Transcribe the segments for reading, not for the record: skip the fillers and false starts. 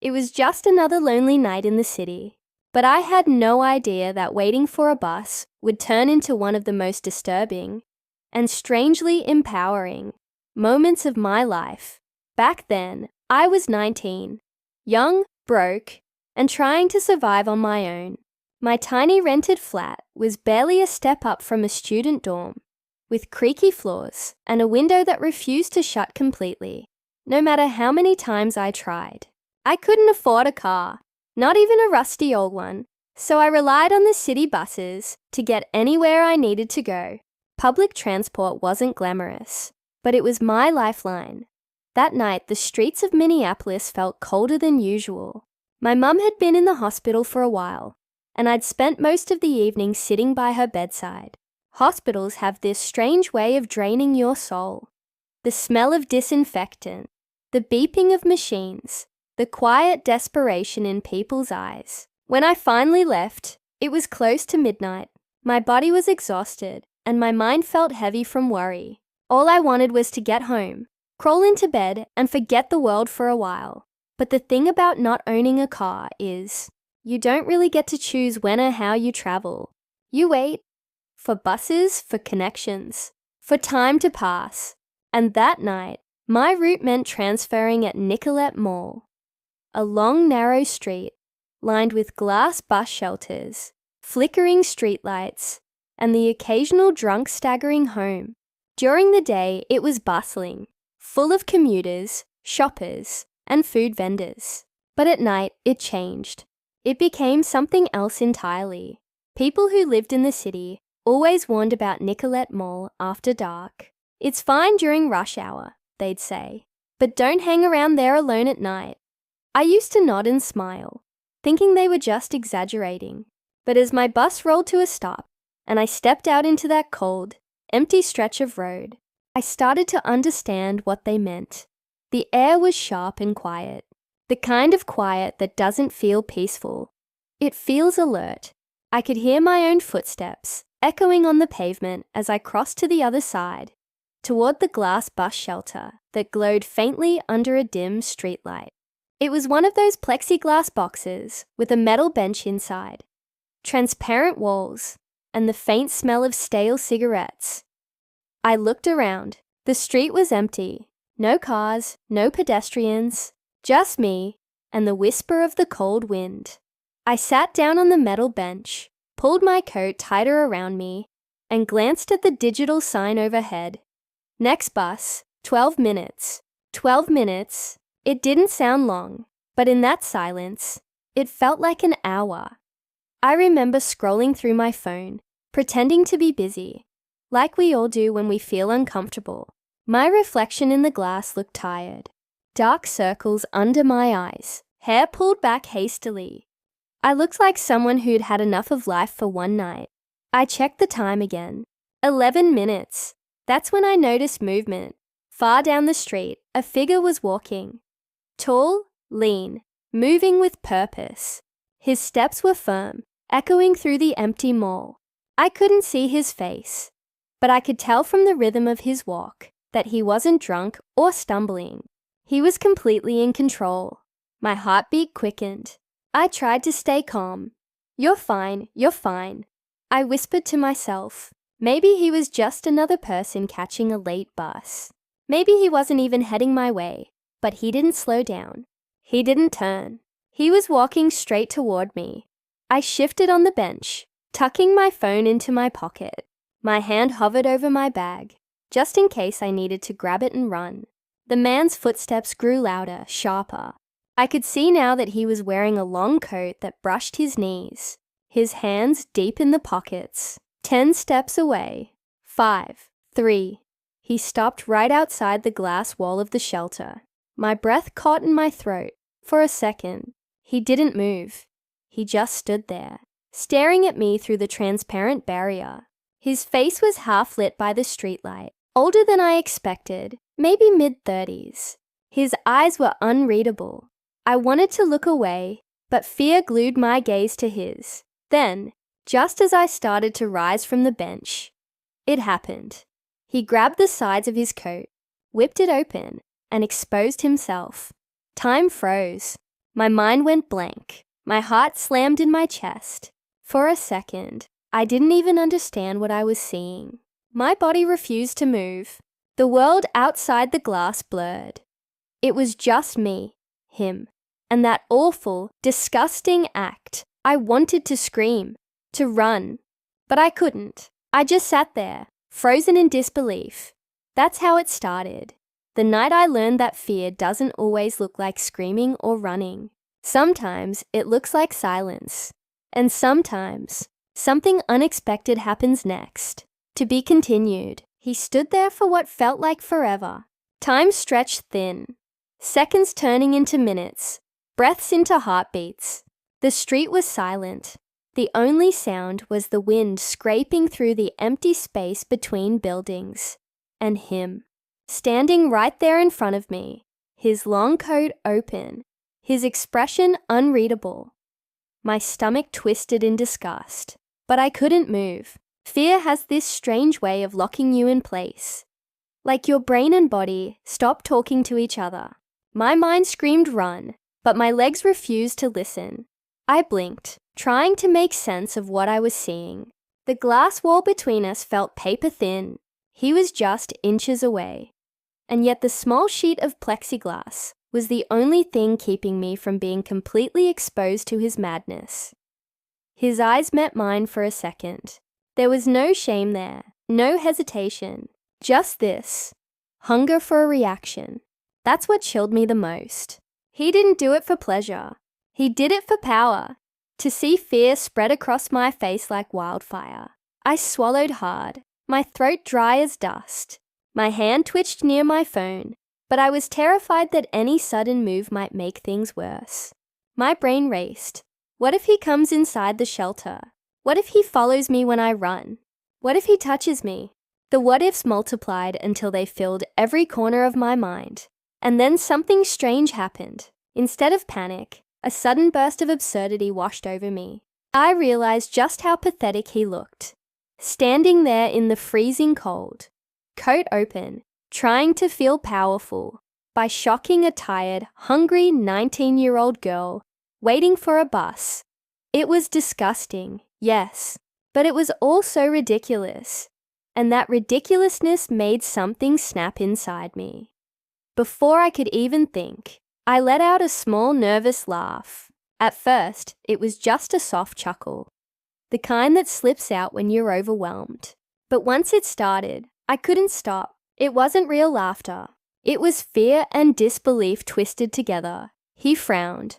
It was just another lonely night in the city, but I had no idea that waiting for a bus would turn into one of the most disturbing and strangely empowering moments of my life. Back then, I was 19, young, broke, and trying to survive on my own. My tiny rented flat was barely a step up from a student dorm, with creaky floors and a window that refused to shut completely, no matter how many times I tried. I couldn't afford a car, not even a rusty old one, so I relied on the city buses to get anywhere I needed to go. Public transport wasn't glamorous, but it was my lifeline. That night, the streets of Minneapolis felt colder than usual. My mum had been in the hospital for a while, and I'd spent most of the evening sitting by her bedside. Hospitals have this strange way of draining your soul. The smell of disinfectant, the beeping of machines, the quiet desperation in people's eyes. When I finally left, it was close to midnight. My body was exhausted, and my mind felt heavy from worry. All I wanted was to get home, crawl into bed, and forget the world for a while. But the thing about not owning a car is, you don't really get to choose when or how you travel. You wait for buses, for connections, for time to pass. And that night, my route meant transferring at Nicollet Mall, a long, narrow street lined with glass bus shelters, flickering streetlights, and the occasional drunk staggering home. During the day, it was bustling, full of commuters, shoppers, and food vendors. But at night, it changed. It became something else entirely. People who lived in the city always warned about Nicollet Mall after dark. It's fine during rush hour, they'd say, but don't hang around there alone at night. I used to nod and smile, thinking they were just exaggerating. But as my bus rolled to a stop, and I stepped out into that cold, empty stretch of road, I started to understand what they meant. The air was sharp and quiet, the kind of quiet that doesn't feel peaceful. It feels alert. I could hear my own footsteps echoing on the pavement as I crossed to the other side, toward the glass bus shelter that glowed faintly under a dim streetlight. It was one of those plexiglass boxes with a metal bench inside, transparent walls, and the faint smell of stale cigarettes. I looked around. The street was empty. No cars, no pedestrians, just me and the whisper of the cold wind. I sat down on the metal bench, pulled my coat tighter around me, and glanced at the digital sign overhead. Next bus, 12 minutes. 12 minutes. It didn't sound long, but in that silence, it felt like an hour. I remember scrolling through my phone, pretending to be busy, like we all do when we feel uncomfortable. My reflection in the glass looked tired. Dark circles under my eyes, hair pulled back hastily. I looked like someone who'd had enough of life for one night. I checked the time again. 11 minutes. That's when I noticed movement. Far down the street, a figure was walking. Tall, lean, moving with purpose. His steps were firm, echoing through the empty mall. I couldn't see his face, but I could tell from the rhythm of his walk that he wasn't drunk or stumbling. He was completely in control. My heartbeat quickened. I tried to stay calm. You're fine, you're fine. I whispered to myself. Maybe he was just another person catching a late bus. Maybe he wasn't even heading my way, but he didn't slow down. He didn't turn. He was walking straight toward me. I shifted on the bench, tucking my phone into my pocket. My hand hovered over my bag, just in case I needed to grab it and run. The man's footsteps grew louder, sharper. I could see now that he was wearing a long coat that brushed his knees, his hands deep in the pockets. 10 steps away. 5, 3. He stopped right outside the glass wall of the shelter. My breath caught in my throat. For a second, he didn't move. He just stood there, staring at me through the transparent barrier. His face was half lit by the streetlight. Older than I expected, maybe mid-30s. His eyes were unreadable. I wanted to look away, but fear glued my gaze to his. Then, just as I started to rise from the bench, it happened. He grabbed the sides of his coat, whipped it open, and exposed himself. Time froze. My mind went blank. My heart slammed in my chest. For a second, I didn't even understand what I was seeing. My body refused to move. The world outside the glass blurred. It was just me, him, and that awful, disgusting act. I wanted to scream, to run, but I couldn't. I just sat there, frozen in disbelief. That's how it started. The night I learned that fear doesn't always look like screaming or running. Sometimes it looks like silence. And sometimes something unexpected happens next. To be continued. He stood there for what felt like forever. Time stretched thin. Seconds turning into minutes. Breaths into heartbeats. The street was silent. The only sound was the wind scraping through the empty space between buildings. And him, standing right there in front of me, his long coat open, his expression unreadable. My stomach twisted in disgust, but I couldn't move. Fear has this strange way of locking you in place. Like your brain and body stop talking to each other. My mind screamed run, but my legs refused to listen. I blinked, trying to make sense of what I was seeing. The glass wall between us felt paper thin. He was just inches away. And yet the small sheet of plexiglass was the only thing keeping me from being completely exposed to his madness. His eyes met mine for a second. There was no shame there, no hesitation, just this, hunger for a reaction. That's what chilled me the most. He didn't do it for pleasure. He did it for power. To see fear spread across my face like wildfire. I swallowed hard, my throat dry as dust. My hand twitched near my phone, but I was terrified that any sudden move might make things worse. My brain raced. What if he comes inside the shelter? What if he follows me when I run? What if he touches me? The what-ifs multiplied until they filled every corner of my mind. And then something strange happened. Instead of panic, a sudden burst of absurdity washed over me. I realized just how pathetic he looked. Standing there in the freezing cold, coat open, trying to feel powerful by shocking a tired, hungry 19-year-old girl waiting for a bus. It was disgusting, yes, but it was also ridiculous. And that ridiculousness made something snap inside me. Before I could even think, I let out a small nervous laugh. At first, it was just a soft chuckle, the kind that slips out when you're overwhelmed. But once it started, I couldn't stop. It wasn't real laughter. It was fear and disbelief twisted together. He frowned,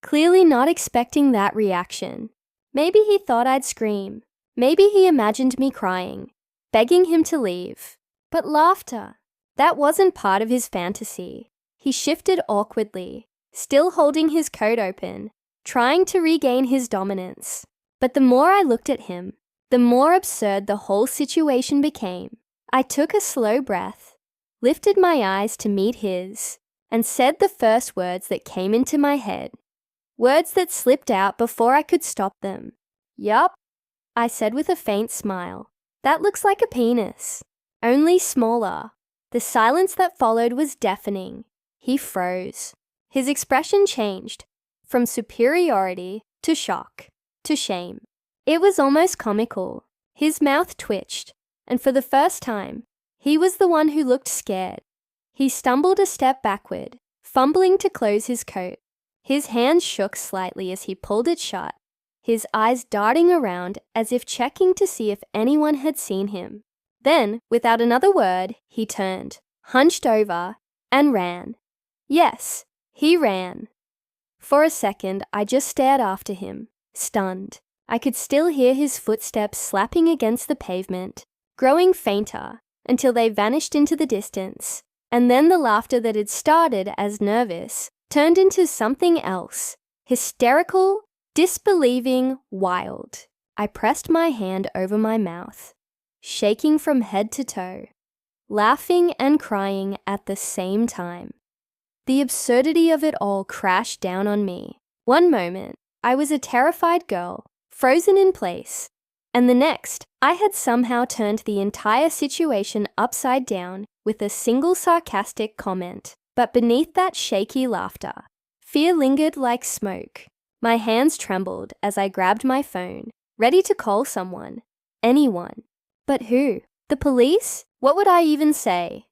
clearly not expecting that reaction. Maybe he thought I'd scream. Maybe he imagined me crying, begging him to leave. But laughter, that wasn't part of his fantasy. He shifted awkwardly, still holding his coat open, trying to regain his dominance. But the more I looked at him, the more absurd the whole situation became. I took a slow breath, lifted my eyes to meet his, and said the first words that came into my head. Words that slipped out before I could stop them. "Yup," I said with a faint smile. "That looks like a penis. Only smaller." The silence that followed was deafening. He froze. His expression changed, from superiority to shock, to shame. It was almost comical. His mouth twitched, and for the first time, he was the one who looked scared. He stumbled a step backward, fumbling to close his coat. His hands shook slightly as he pulled it shut, his eyes darting around as if checking to see if anyone had seen him. Then, without another word, he turned, hunched over, and ran. Yes, he ran. For a second, I just stared after him, stunned. I could still hear his footsteps slapping against the pavement, growing fainter, until they vanished into the distance. And then the laughter that had started as nervous turned into something else, hysterical, disbelieving, wild. I pressed my hand over my mouth, shaking from head to toe, laughing and crying at the same time. The absurdity of it all crashed down on me. One moment, I was a terrified girl, frozen in place, and the next, I had somehow turned the entire situation upside down with a single sarcastic comment. But beneath that shaky laughter, Fear lingered like smoke. My hands trembled as I grabbed my phone, ready to call someone. Anyone. But who? The police? What would I even say?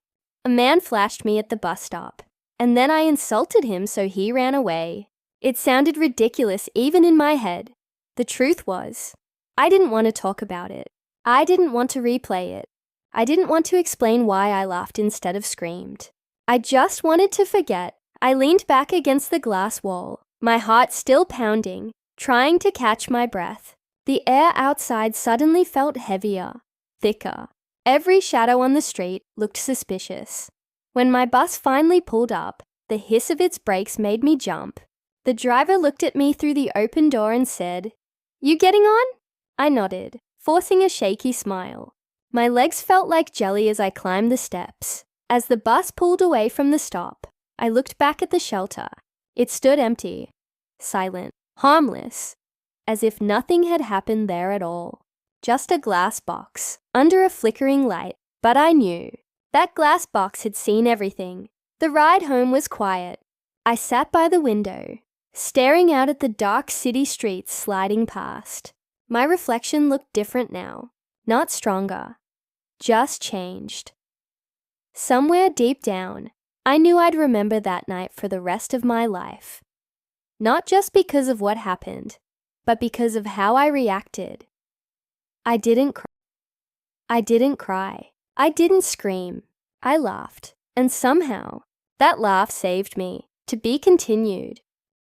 A man flashed me at the bus stop, and then I insulted him so he ran away. It sounded ridiculous even in my head. The truth was, I didn't want to talk about it. I didn't want to replay it. I didn't want to explain why I laughed instead of screamed. I just wanted to forget. I leaned back against the glass wall, my heart still pounding, trying to catch my breath. The air outside suddenly felt heavier, thicker. Every shadow on the street looked suspicious. When my bus finally pulled up, the hiss of its brakes made me jump. The driver looked at me through the open door and said, "You getting on?" I nodded, forcing a shaky smile. My legs felt like jelly as I climbed the steps. As the bus pulled away from the stop, I looked back at the shelter. It stood empty, silent, harmless, as if nothing had happened there at all. Just a glass box, under a flickering light. But I knew. That glass box had seen everything. The ride home was quiet. I sat by the window, staring out at the dark city streets sliding past. My reflection looked different now. Not stronger. Just changed. Somewhere deep down, I knew I'd remember that night for the rest of my life. Not just because of what happened, but because of how I reacted. I didn't cry. I didn't scream. I laughed. And somehow, that laugh saved me. To be continued.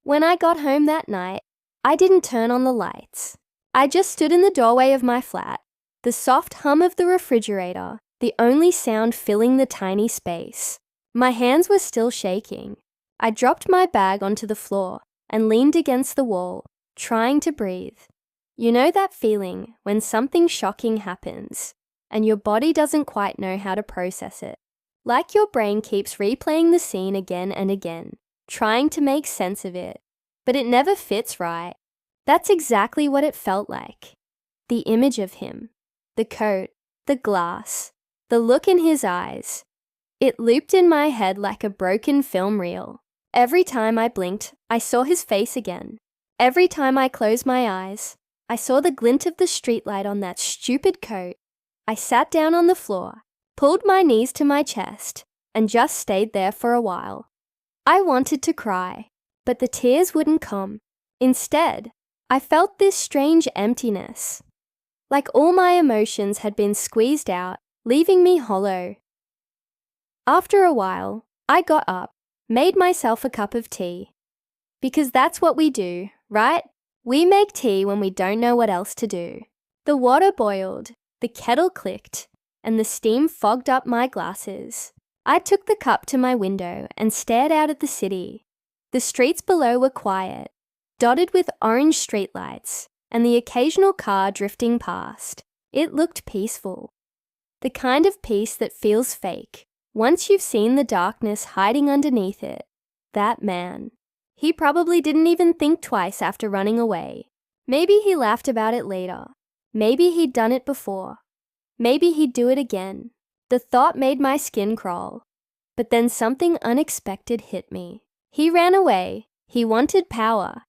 When I got home that night, I didn't turn on the lights. I just stood in the doorway of my flat, the soft hum of the refrigerator, the only sound filling the tiny space. My hands were still shaking. I dropped my bag onto the floor and leaned against the wall, trying to breathe. You know that feeling when something shocking happens and your body doesn't quite know how to process it? Like your brain keeps replaying the scene again and again, trying to make sense of it, but it never fits right. That's exactly what it felt like. The image of him, the coat, the glass, the look in his eyes. It looped in my head like a broken film reel. Every time I blinked, I saw his face again. Every time I closed my eyes, I saw the glint of the streetlight on that stupid coat. I sat down on the floor, pulled my knees to my chest, and just stayed there for a while. I wanted to cry, but the tears wouldn't come. Instead, I felt this strange emptiness. Like all my emotions had been squeezed out, leaving me hollow. After a while, I got up, made myself a cup of tea. Because that's what we do, right? We make tea when we don't know what else to do. The water boiled, the kettle clicked, and the steam fogged up my glasses. I took the cup to my window and stared out at the city. The streets below were quiet, dotted with orange streetlights, and the occasional car drifting past. It looked peaceful. The kind of peace that feels fake once you've seen the darkness hiding underneath it. That man. He probably didn't even think twice after running away. Maybe he laughed about it later. Maybe he'd done it before. Maybe he'd do it again. The thought made my skin crawl. But then something unexpected hit me. He ran away. He wanted power.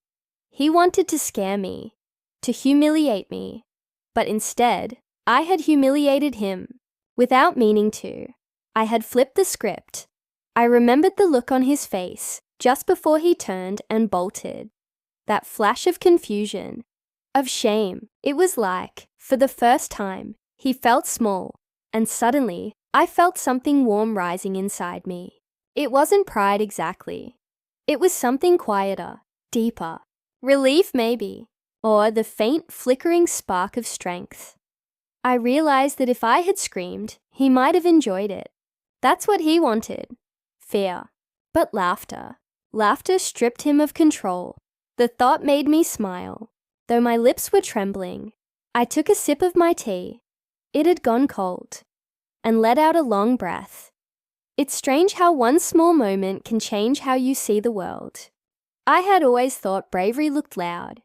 He wanted to scare me, to humiliate me. But instead, I had humiliated him, without meaning to. I had flipped the script. I remembered the look on his face just before he turned and bolted. That flash of confusion, of shame. It was like, for the first time, he felt small, and suddenly, I felt something warm rising inside me. It wasn't pride exactly. It was something quieter, deeper. Relief maybe, or the faint flickering spark of strength. I realized that if I had screamed, he might have enjoyed it. That's what he wanted. Fear. But laughter. Laughter stripped him of control. The thought made me smile, though my lips were trembling. I took a sip of my tea. It had gone cold, and let out a long breath. It's strange how one small moment can change how you see the world. I had always thought bravery looked loud,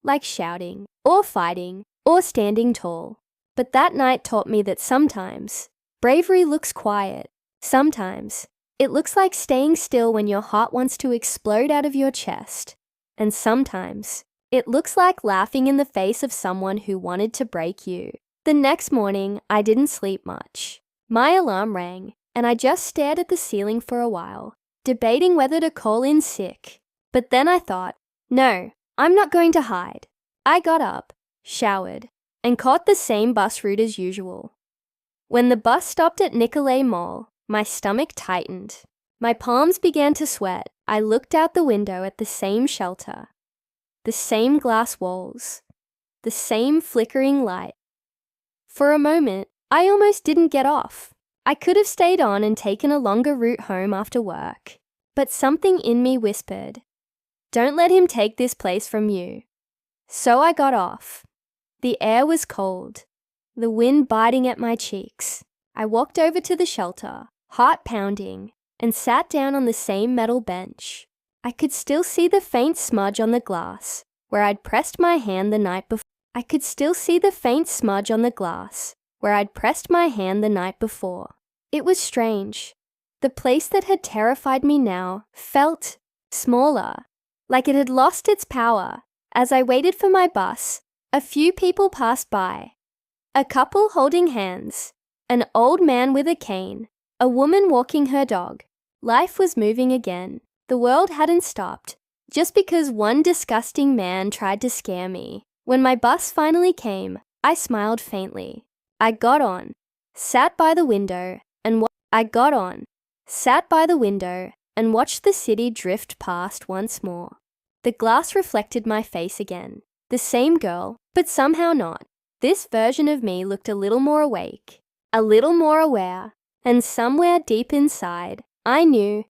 like shouting, or fighting, or standing tall. But that night taught me that sometimes bravery looks quiet. Sometimes It looks like staying still when your heart wants to explode out of your chest. And sometimes, it looks like laughing in the face of someone who wanted to break you. The next morning, I didn't sleep much. My alarm rang, and I just stared at the ceiling for a while, debating whether to call in sick. But then I thought, no, I'm not going to hide. I got up, showered, and caught the same bus route as usual. When the bus stopped at Nicolay Mall, my stomach tightened. My palms began to sweat. I looked out the window at the same shelter, the same glass walls, the same flickering light. For a moment, I almost didn't get off. I could have stayed on and taken a longer route home after work, but something in me whispered, "Don't let him take this place from you." So I got off. The air was cold, the wind biting at my cheeks. I walked over to the shelter, heart pounding, and sat down on the same metal bench. I could still see the faint smudge on the glass where I'd pressed my hand the night before. It was strange. The place that had terrified me now felt smaller, like it had lost its power. As I waited for my bus, a few people passed by. A couple holding hands, an old man with a cane, a woman walking her dog. Life was moving again. The world hadn't stopped, just because one disgusting man tried to scare me. When my bus finally came, I smiled faintly. I got on, sat by the window, and watched the city drift past once more. The glass reflected my face again. The same girl, but somehow not. This version of me looked a little more awake, a little more aware, and somewhere deep inside, I knew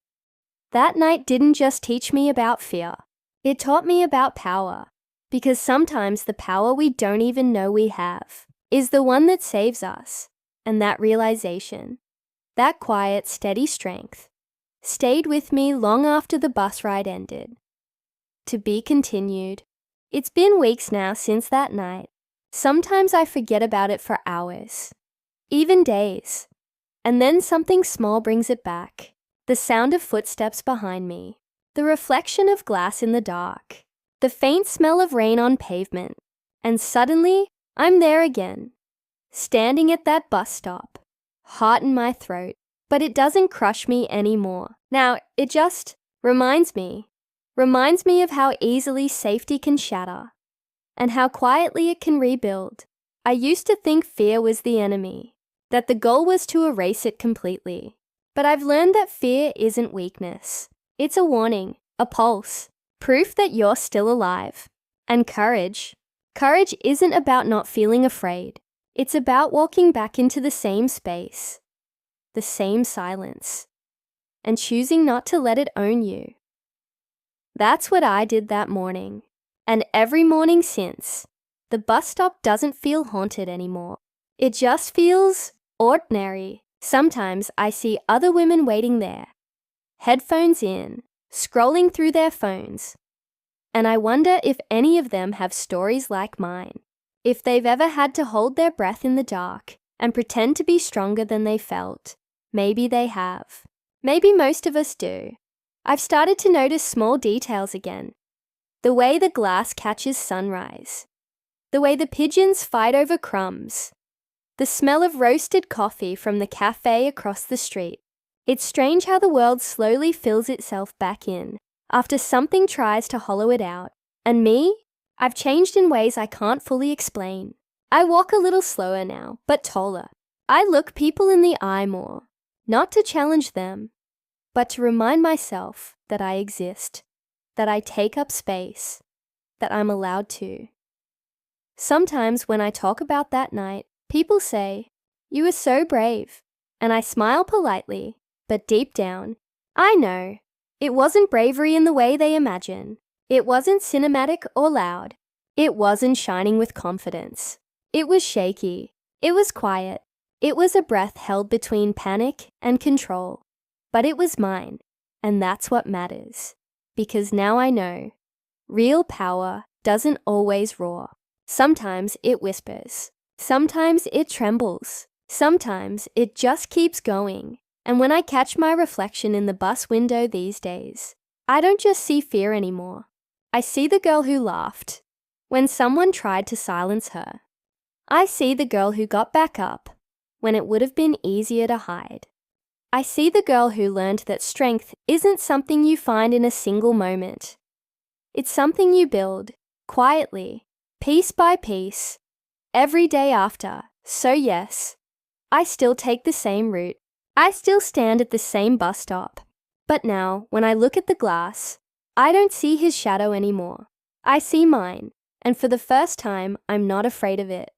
that night didn't just teach me about fear. It taught me about power, because sometimes the power we don't even know we have is the one that saves us. And that realization, that quiet, steady strength, stayed with me long after the bus ride ended. To be continued. It's been weeks now since that night. Sometimes I forget about it for hours, even days. And then something small brings it back. The sound of footsteps behind me, the reflection of glass in the dark, the faint smell of rain on pavement. And suddenly, I'm there again, standing at that bus stop, heart in my throat. But it doesn't crush me anymore. Now, it just reminds me of how easily safety can shatter and how quietly it can rebuild. I used to think fear was the enemy, that the goal was to erase it completely. But I've learned that fear isn't weakness. It's a warning, a pulse, proof that you're still alive. And courage isn't about not feeling afraid. It's about walking back into the same space, the same silence, and choosing not to let it own you. That's what I did that morning, and every morning since. The bus stop doesn't feel haunted anymore. It just feels ordinary. Sometimes I see other women waiting there, headphones in, scrolling through their phones, and I wonder if any of them have stories like mine, if they've ever had to hold their breath in the dark and pretend to be stronger than they felt. Maybe they have. Maybe most of us do. I've started to notice small details again. The way the glass catches sunrise. The way the pigeons fight over crumbs. The smell of roasted coffee from the cafe across the street. It's strange how the world slowly fills itself back in after something tries to hollow it out. And me? I've changed in ways I can't fully explain. I walk a little slower now, but taller. I look people in the eye more, not to challenge them, but to remind myself that I exist, that I take up space, that I'm allowed to. Sometimes when I talk about that night, people say, "You were so brave," and I smile politely, but deep down, I know it wasn't bravery in the way they imagine. It wasn't cinematic or loud. It wasn't shining with confidence. It was shaky. It was quiet. It was a breath held between panic and control. But it was mine, and that's what matters. Because now I know, real power doesn't always roar. Sometimes it whispers. Sometimes it trembles. Sometimes it just keeps going. And when I catch my reflection in the bus window these days, I don't just see fear anymore. I see the girl who laughed when someone tried to silence her. I see the girl who got back up when it would have been easier to hide. I see the girl who learned that strength isn't something you find in a single moment. It's something you build, quietly, piece by piece, every day after. So yes, I still take the same route. I still stand at the same bus stop. But now, when I look at the glass, I don't see his shadow anymore. I see mine, and for the first time, I'm not afraid of it.